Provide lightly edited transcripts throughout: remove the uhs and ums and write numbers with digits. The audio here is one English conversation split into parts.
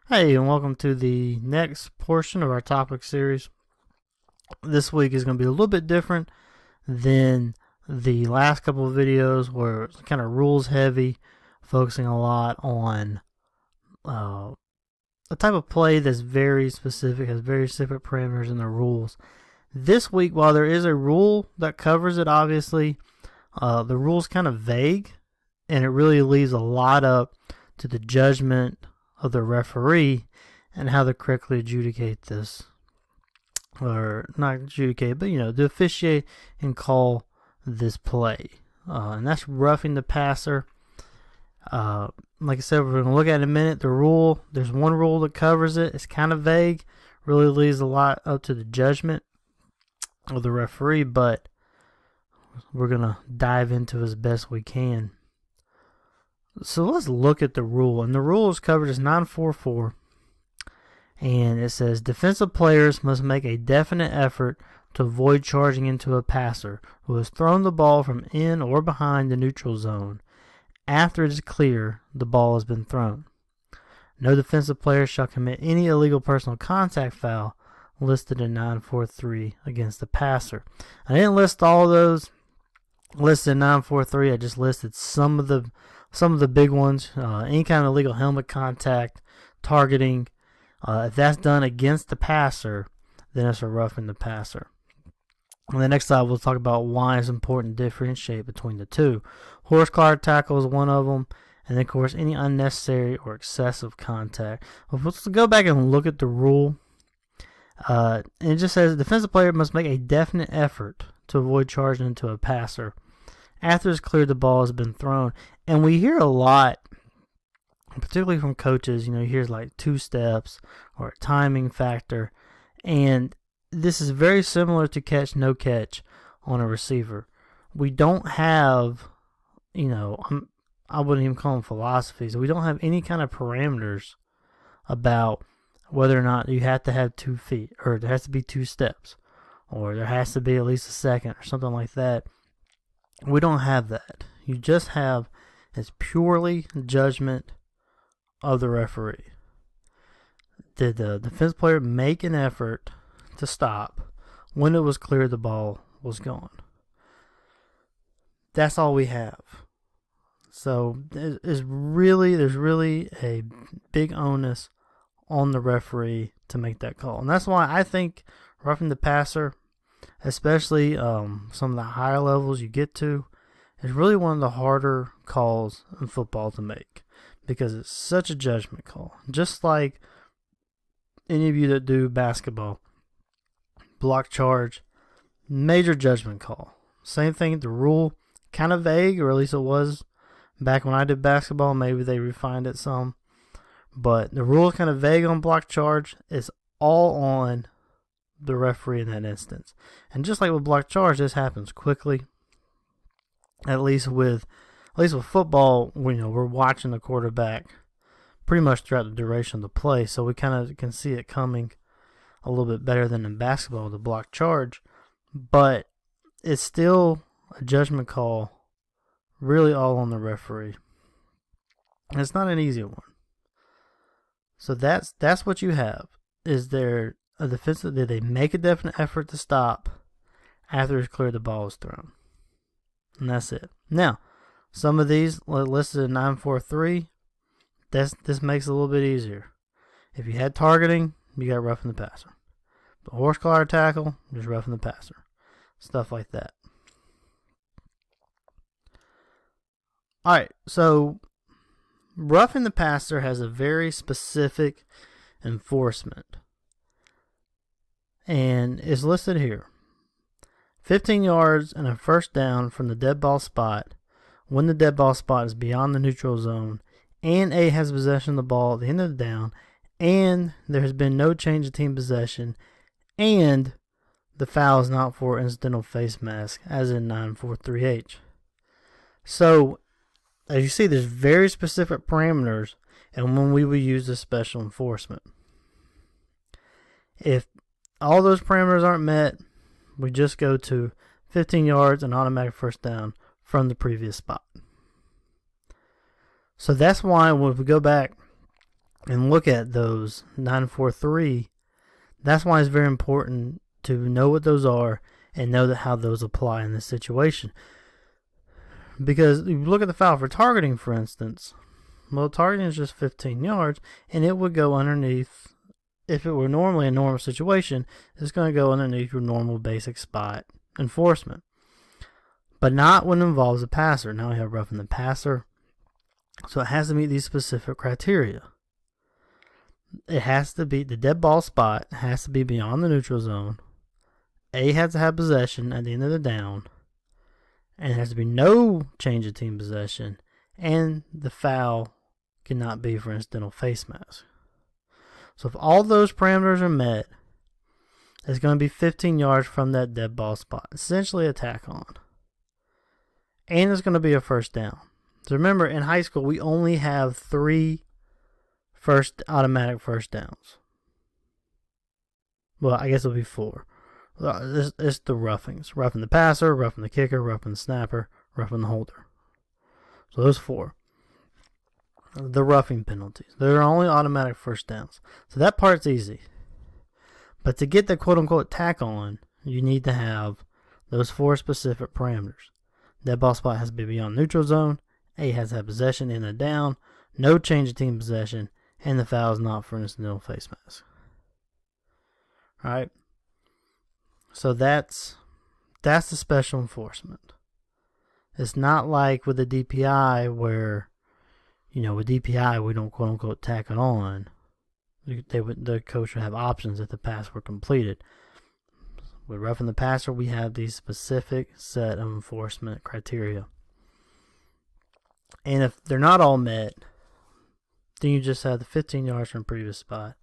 Hey, and welcome to the next portion of our topic series. This week is going to be a little bit different than the last couple of videos where it's kind of rules heavy, focusing a lot on a type of play that's very specific, has very specific parameters in the rules. This week, while there is a rule that covers it, obviously, the rule's kind of vague, and it really leaves a lot up to the judgment of the referee and how to correctly adjudicate this, or not adjudicate, but to officiate and call this play, and that's roughing the passer. Like I said, we're going to look at it in a minute. The rule, there's one rule that covers it. It's kind of vague, really leaves a lot up to the judgment of the referee, but we're going to dive into it as best we can. So let's look at the rule. And the rule is covered as 944. And it says defensive players must make a definite effort to avoid charging into a passer who has thrown the ball from in or behind the neutral zone after it is clear the ball has been thrown. No defensive player shall commit any illegal personal contact foul listed in 943 against the passer. I didn't list all those listed in 943. I just listed some of the big ones. Any kind of illegal helmet contact, targeting. If that's done against the passer, then it's a roughing the passer. On the next slide, we'll talk about why it's important to differentiate between the two. Horse collar tackle is one of them, and then, of course, any unnecessary or excessive contact. Well, let's go back and look at the rule. And it just says a defensive player must make a definite effort to avoid charging into a passer after it's clear the ball has been thrown. And we hear a lot, particularly from coaches, you hear like 2 steps or a timing factor. And this is very similar to catch, no catch on a receiver. We don't have, I wouldn't even call them philosophies. We don't have any kind of parameters about whether or not you have to have 2 feet, or there has to be 2 steps, or there has to be at least a second, or something like that. We don't have that. You just have, it's purely judgment of the referee. Did the defense player make an effort to stop when it was clear the ball was gone? That's all we have. So there's really a big onus on the referee to make that call. And that's why I think roughing the passer, especially some of the higher levels you get to, is really one of the harder calls in football to make, because it's such a judgment call. Just like any of you that do basketball, block charge, major judgment call. Same thing, the rule, kind of vague, or at least it was back when I did basketball. Maybe they refined it some. But the rule is kind of vague on block charge. It's all on the referee in that instance. And just like with block charge, this happens quickly. At least with football, we're watching the quarterback pretty much throughout the duration of the play, so we kind of can see it coming a little bit better than in basketball with the block charge. But it's still a judgment call, really all on the referee. And it's not an easy one. So that's what you have. Is there a defensive? Did they make a definite effort to stop after it's clear the ball was thrown? And that's it. Now, some of these listed in 943, this makes it a little bit easier. If you had targeting, you got roughing the passer. The horse collar tackle, just roughing the passer. Stuff like that. Alright, so roughing the passer has a very specific enforcement. And it's listed here. 15 yards and a first down from the dead ball spot when the dead ball spot is beyond the neutral zone and A has possession of the ball at the end of the down, and there has been no change of team possession, and the foul is not for incidental face mask, as in 943H. So, as you see, there's very specific parameters and when we will use this special enforcement. If all those parameters aren't met, we just go to 15 yards and automatic first down from the previous spot. So that's why when we go back and look at those 943, that's why it's very important to know what those are and know how those apply in this situation. Because if you look at the foul for targeting, for instance, well, targeting is just 15 yards, and it would go underneath. If it were normally a normal situation, it's going to go underneath your normal basic spot enforcement. But not when it involves a passer. Now we have roughing the passer. So it has to meet these specific criteria. It has to be, the dead ball spot has to be beyond the neutral zone. A has to have possession at the end of the down. And it has to be no change of team possession. And the foul cannot be for incidental face mask. So if all those parameters are met, it's going to be 15 yards from that dead ball spot. Essentially a tack on. And it's going to be a first down. So remember, in high school, we only have 3 automatic first downs. Well, I guess it'll be 4. It's the roughings. Roughing the passer, roughing the kicker, roughing the snapper, roughing the holder. So those 4. The roughing penalties. They're only automatic first downs. So that part's easy. But to get the quote-unquote tack on, you need to have those 4 specific parameters. Dead ball spot has to be beyond neutral zone. A has to have possession in a down. No change of team possession. And the foul is not for an incidental face mask. Alright. So that's the special enforcement. It's not like with the DPI where, with DPI we don't quote unquote tack it on. The coach would have options if the pass were completed. With roughing the passer, we have these specific set of enforcement criteria. And if they're not all met, then you just have the 15 yards from previous spot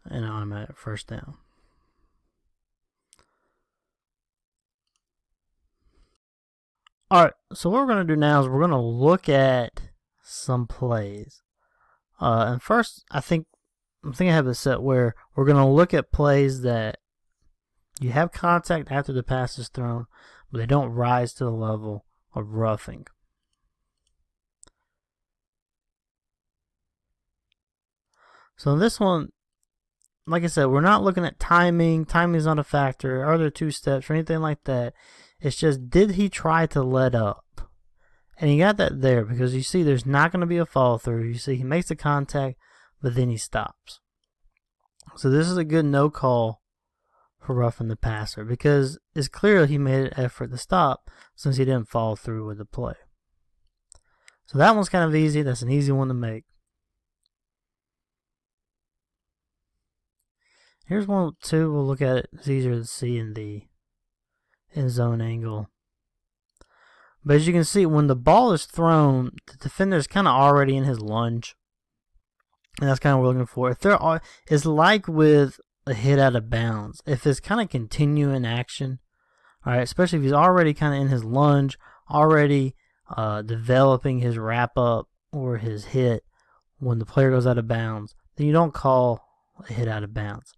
and an automatic first down. Alright, so what we're going to do now is we're going to look at some plays. And first, I think I have this set where we're going to look at plays that you have contact after the pass is thrown, but they don't rise to the level of roughing. So in this one, like I said, we're not looking at timing. Timing is not a factor. Are there 2 steps or anything like that? It's just, did he try to let up? And he got that there because you see there's not going to be a follow through. You see he makes the contact, but then he stops. So this is a good no call for roughing the passer because it's clear he made an effort to stop since he didn't follow through with the play. So that one's kind of easy. That's an easy one to make. Here's one too. We'll look at it. It's easier to see in the end zone angle. But as you can see, when the ball is thrown, the defender is kind of already in his lunge. And that's kind of what we're looking for. If there are, it's like with a hit out of bounds. If it's kind of continuing action, all right, especially if he's already kind of in his lunge, already developing his wrap up or his hit when the player goes out of bounds, then you don't call a hit out of bounds.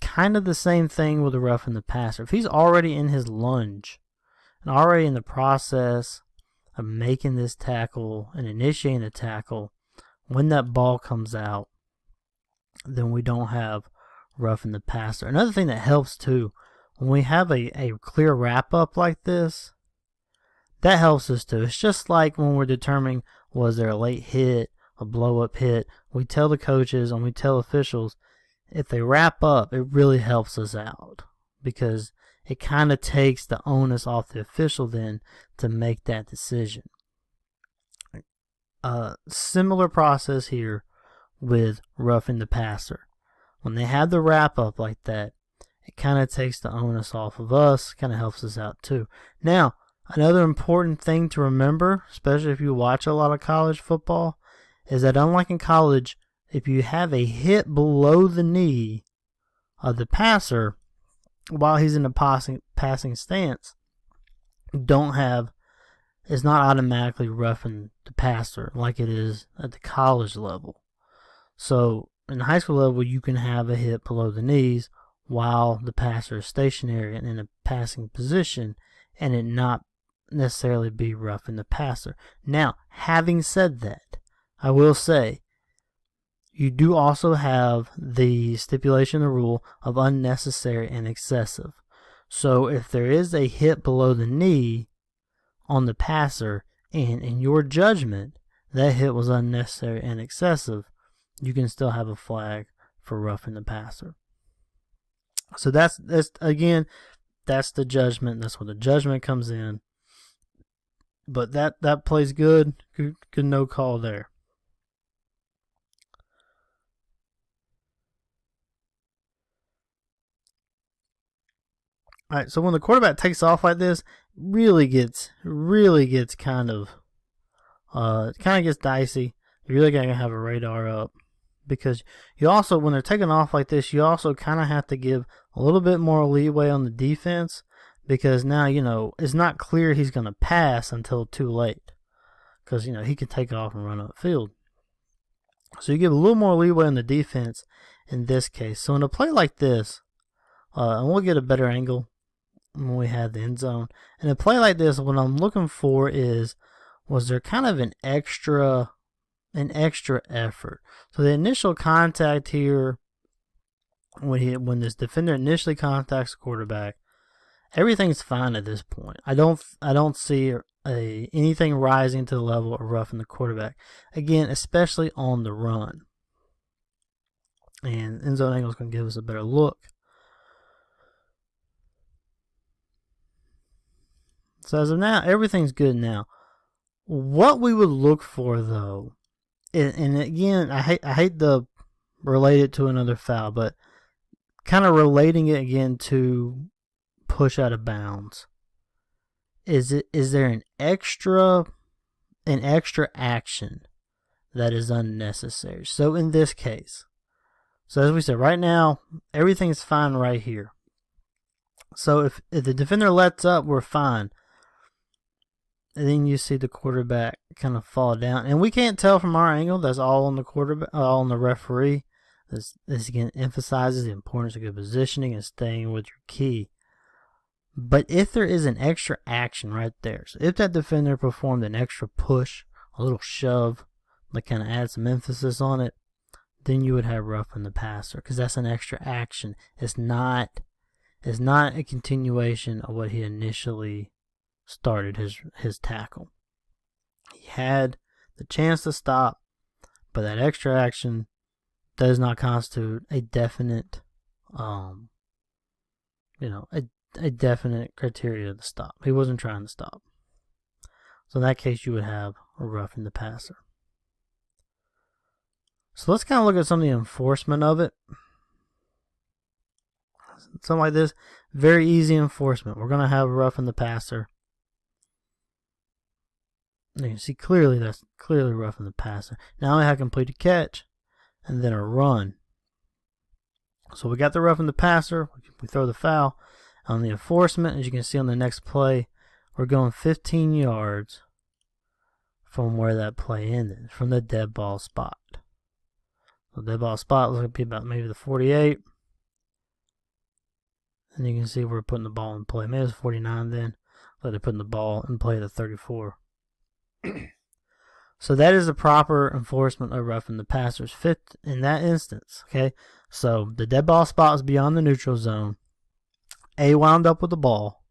Kind of the same thing with the roughing the passer. If he's already in his lunge and already in the process of making this tackle and initiating the tackle, when that ball comes out, then we don't have roughing the passer. Another thing that helps too, when we have a clear wrap up like this, that helps us too. It's just like when we're determining, was there a late hit, a blow up hit, we tell the coaches and we tell officials, if they wrap up, it really helps us out because it kind of takes the onus off the official then to make that decision. Similar process here with roughing the passer. When they have the wrap up like that, it kind of takes the onus off of us, kind of helps us out too. Now, another important thing to remember, especially if you watch a lot of college football, is that unlike in college, if you have a hit below the knee of the passer while he's in a passing stance, it's not automatically roughing the passer like it is at the college level. So in the high school level, you can have a hit below the knees while the passer is stationary and in a passing position and it not necessarily be roughing the passer. Now, having said that, I will say, you do also have the stipulation, the rule of unnecessary and excessive. So if there is a hit below the knee on the passer, and in your judgment that hit was unnecessary and excessive, you can still have a flag for roughing the passer. So that's again, that's the judgment. That's where the judgment comes in. But that plays good. Good no call there. All right, so when the quarterback takes off like this, really gets kind of gets dicey. You really gotta have a radar up, because you also, when they're taking off like this, you also kind of have to give a little bit more leeway on the defense, because now, you know, it's not clear he's gonna pass until too late, because, you know, he can take off and run upfield. So you give a little more leeway on the defense in this case. So in a play like this, and we'll get a better angle when we have the end zone. In a play like this, what I'm looking for is, was there kind of an extra effort? So the initial contact here, when this defender initially contacts the quarterback, everything's fine at this point. I don't see anything rising to the level of roughing the quarterback. Again, especially on the run. And end zone angle is going to give us a better look. So as of now, everything's good now. What we would look for, though, and again, I hate to relate it to another foul, but kind of relating it again to push out of bounds. Is there an extra action that is unnecessary? So in this case, so as we said, right now everything's fine right here. So if the defender lets up, we're fine. And then you see the quarterback kind of fall down, and we can't tell from our angle. That's all on the quarterback, all on the referee. This again emphasizes the importance of good positioning and staying with your key. But if there is an extra action right there, so if that defender performed an extra push, a little shove, like kind of add some emphasis on it, then you would have roughing the passer, because that's an extra action. It's not a continuation of what he initially started his tackle. He had the chance to stop, but that extra action does not constitute a definite, a definite criteria to stop. He wasn't trying to stop. So in that case, you would have a roughing the passer. So let's kind of look at some of the enforcement of it. Something like this, very easy enforcement. We're going to have a roughing the passer. You can see clearly that's clearly roughing the passer. Now I have complete a catch and then a run. So we got the roughing the passer. We throw the foul. On the enforcement, as you can see on the next play, we're going 15 yards from where that play ended, from the dead ball spot. So the dead ball spot looks like about maybe the 48. And you can see we're putting the ball in play. Maybe it's 49 then. But they're putting the ball in play at the 34. So that is the proper enforcement of roughing the passer's fit in that instance. Okay, so the dead ball spot was beyond the neutral zone. A wound up with the ball.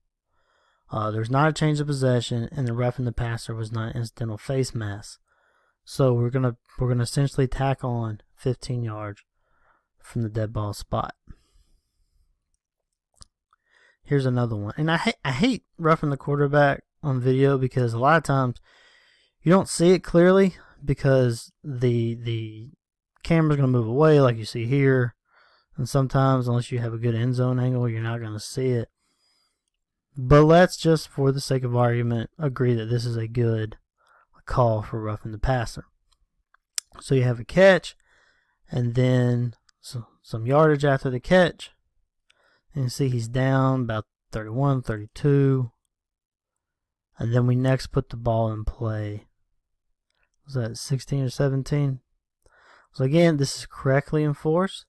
There's not a change of possession, and the roughing the passer was not an incidental face mask. So we're gonna essentially tack on 15 yards from the dead ball spot. Here's another one, and I hate roughing the quarterback on video, because a lot of times you don't see it clearly because the camera's going to move away like you see here. And sometimes, unless you have a good end zone angle, you're not going to see it. But let's just, for the sake of argument, agree that this is a good call for roughing the passer. So you have a catch, and then some yardage after the catch. And you see he's down about 31, 32. And then we next put the ball in play. Was that 16 or 17? So again, this is correctly enforced.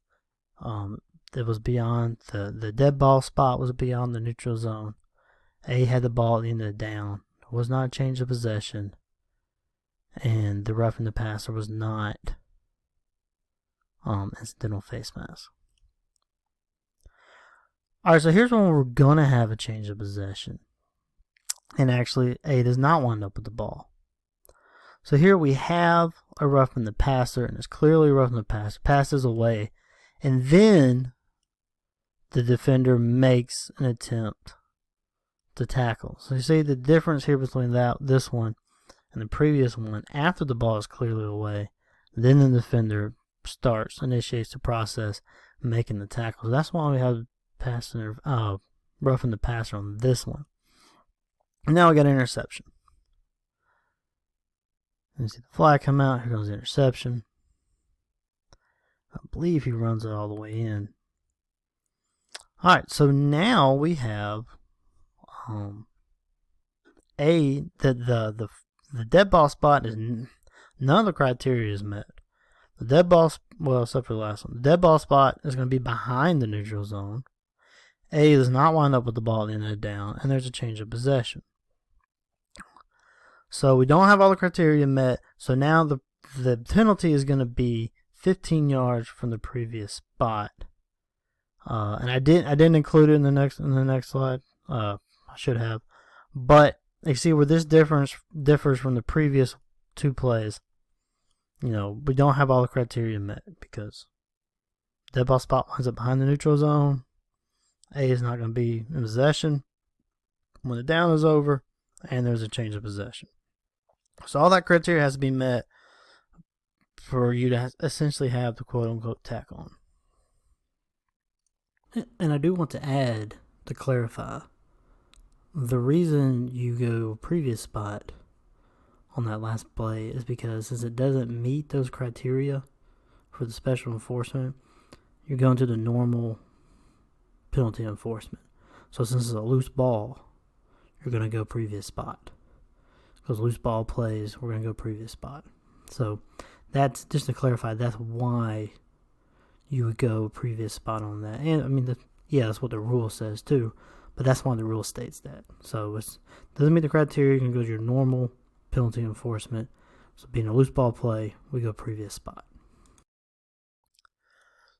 It was beyond the dead ball spot was beyond the neutral zone. A had the ball at the end of the down. It was not a change of possession. And the roughing the passer was not incidental face mask. Alright, so here's when we're going to have a change of possession. And actually, A does not wind up with the ball. So here we have a roughing the passer, and it's clearly roughing the passer, passes away, and then the defender makes an attempt to tackle. So you see the difference here between this one and the previous one. After the ball is clearly away, then the defender initiates the process of making the tackle. So that's why we have roughing the passer on this one. And now we got an interception. You see the flag come out. Here comes the interception. I believe he runs it all the way in. Alright, so now we have the dead ball spot is none of the criteria is met. The dead ball, well, except for the last one, the dead ball spot is going to be behind the neutral zone. A does not wind up with the ball at the end of the down, and there's a change of possession. So we don't have all the criteria met. So now the penalty is going to be 15 yards from the previous spot. And I didn't include it in the next slide. I should have, but you see where this differs from the previous two plays. You know, we don't have all the criteria met because dead ball spot winds up behind the neutral zone. A is not going to be in possession when the down is over, and there's a change of possession. So all that criteria has to be met for you to essentially have the quote-unquote tack on. And I do want to add, to clarify, the reason you go previous spot on that last play is because since it doesn't meet those criteria for the special enforcement, you're going to the normal penalty enforcement. So since it's a loose ball, you're going to go previous spot. Because loose ball plays, we're going to go previous spot. So that's, just to clarify, that's why you would go previous spot on that. And I mean, that's what the rule says too, but that's why the rule states that. So it doesn't meet the criteria, you can go to your normal penalty enforcement. So being a loose ball play, we go previous spot.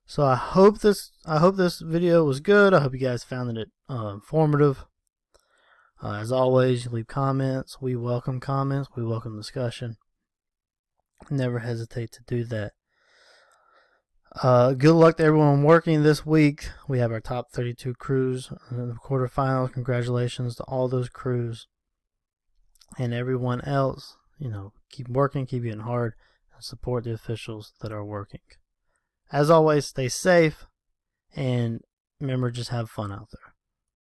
So I hope this video was good. I hope you guys found it informative. As always, you leave comments. We welcome comments. We welcome discussion. Never hesitate to do that. Good luck to everyone working this week. We have our top 32 crews in the quarterfinals. Congratulations to all those crews. And everyone else, keep working, keep getting hard, and support the officials that are working. As always, stay safe, and remember, just have fun out there.